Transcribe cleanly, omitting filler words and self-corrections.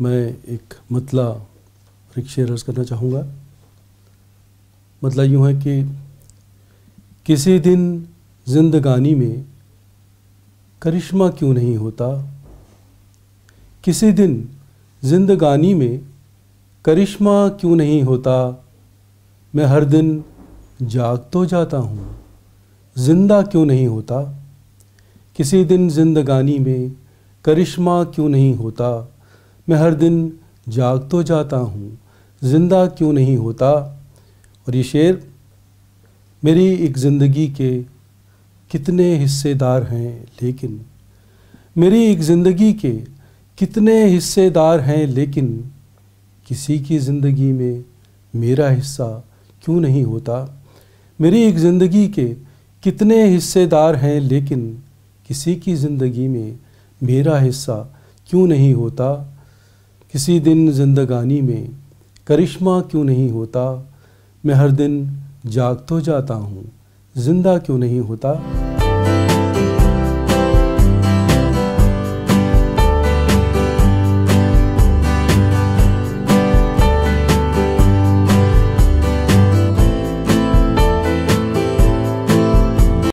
मैं एक मतला एक शेर अर्ज़ करना चाहूँगा। मतला यूँ है कि किसी दिन जिंदगानी में करिश्मा क्यों नहीं होता, किसी दिन जिंदगानी में करिश्मा क्यों नहीं होता। मैं हर दिन जाग तो जाता हूँ, जिंदा क्यों नहीं होता। किसी दिन जिंदगानी में करिश्मा क्यों नहीं होता। मैं हर दिन जाग तो जाता हूँ, जिंदा क्यों नहीं होता। और ये शेर मेरी एक ज़िंदगी के कितने हिस्सेदार हैं लेकिन, मेरी एक ज़िंदगी के कितने हिस्सेदार हैं लेकिन, किसी की ज़िंदगी में मेरा हिस्सा क्यों नहीं होता। मेरी एक ज़िंदगी के कितने हिस्सेदार हैं लेकिन, किसी की ज़िंदगी में मेरा हिस्सा क्यों नहीं होता। किसी दिन जिंदगानी में करिश्मा क्यों नहीं होता। मैं हर दिन जाग तो जाता हूँ, जिंदा क्यों नहीं होता।